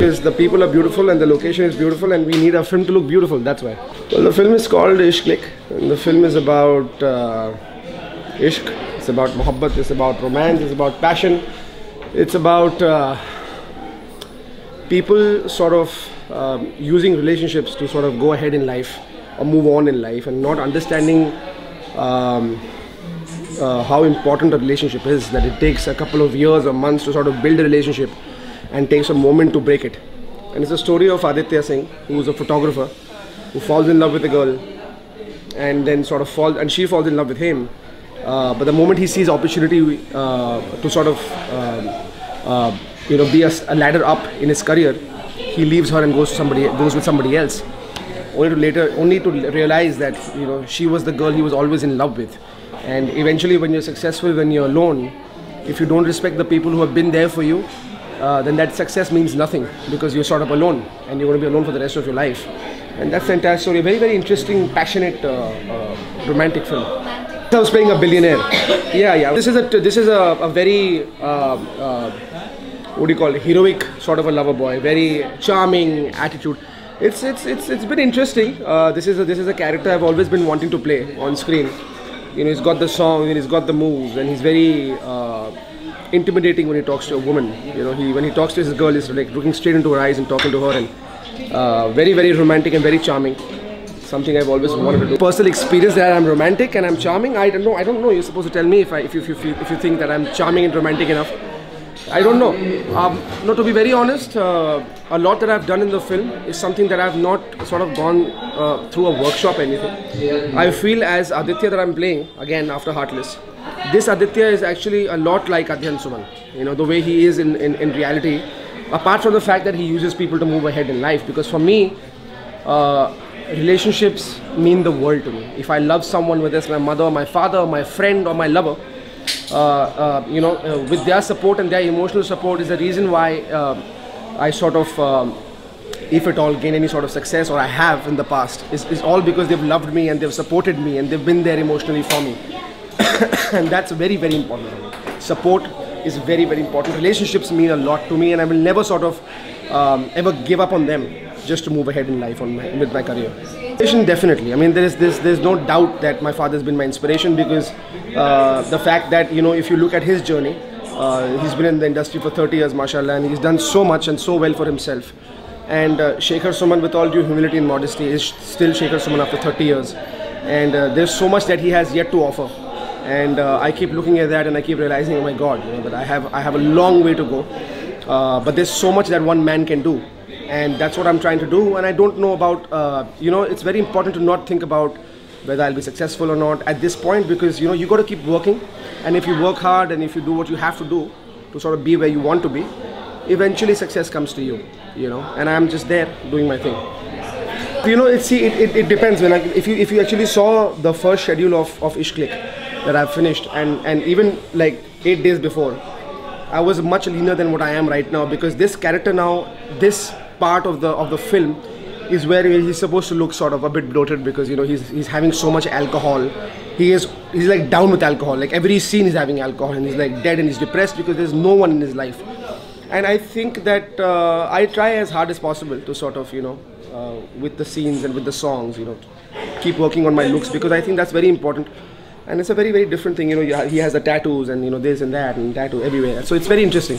because the people are beautiful and the location is beautiful and we need our film to look beautiful, that's why. Well, the film is called Ishq Lik, and the film is about ishq, it's about mohabbat, it's about romance, it's about passion, it's about people sort of using relationships to sort of go ahead in life or move on in life and not understanding how important a relationship is, that it takes a couple of years or months to sort of build a relationship and takes a moment to break it. And it's a story of Aditya Singh, who is a photographer, who falls in love with a girl and then sort of she falls in love with him. But the moment he sees opportunity to sort of be a ladder up in his career, he leaves her and goes with somebody else, only to realize that she was the girl he was always in love with. And eventually, when you're successful, when you're alone, if you don't respect the people who have been there for you, then that success means nothing, because you're sort of alone and you're going to be alone for the rest of your life. And that's a fantastic story. A very, very interesting, passionate, romantic film. I was playing a billionaire. Yeah. This is a very what do you call it? Heroic sort of a lover boy. Very charming attitude. It's been interesting. This is a character I've always been wanting to play on screen. He's got the song and he's got the moves, and he's very intimidating when he talks to a woman. When he talks to his girl, he's like looking straight into her eyes and talking to her, and very, very romantic and very charming. Something I've always wanted to do. Personal experience that I'm romantic and I'm charming. I don't know. You're supposed to tell me if you think that I'm charming and romantic enough. I don't know. No, to be very honest, a lot that I've done in the film is something that I've not sort of gone through a workshop or anything. I feel as Aditya that I'm playing, again after Heartless, this Aditya is actually a lot like Adhyan Suman. The way he is in reality, apart from the fact that he uses people to move ahead in life. Because for me, relationships mean the world to me. If I love someone, whether it's my mother, my father, my friend or my lover, with their support and their emotional support is the reason why I sort of, if at all, gain any sort of success, or I have in the past, is all because they've loved me and they've supported me and they've been there emotionally for me. And that's very, very important for me. Support is very, very important. Relationships mean a lot to me, and I will never sort of ever give up on them just to move ahead in life with my career. Definitely. I mean, there's no doubt that my father has been my inspiration, because the fact that, if you look at his journey, he's been in the industry for 30 years, mashallah, and he's done so much and so well for himself. And Shekhar Suman, with all due humility and modesty, is still Shekhar Suman after 30 years. And there's so much that he has yet to offer. And I keep looking at that and I keep realizing, oh my God, that I have a long way to go. But there's so much that one man can do. And that's what I'm trying to do. And I don't know about, it's very important to not think about whether I'll be successful or not at this point, because, you got to keep working. And if you work hard and if you do what you have to do to sort of be where you want to be, eventually success comes to you, and I'm just there doing my thing. It depends. If you actually saw the first schedule of Ishq Lik that I've finished, and even like 8 days before, I was much leaner than what I am right now, because this character now, this part of the film is where he's supposed to look sort of a bit bloated, because he's having so much alcohol. He's like down with alcohol. Like every scene he's having alcohol, and he's like dead and he's depressed because there's no one in his life. And I think that I try as hard as possible to sort of with the scenes and with the songs, keep working on my looks, because I think that's very important. And it's a very, very different thing. He has the tattoos and this and that and tattoo everywhere. So it's very interesting.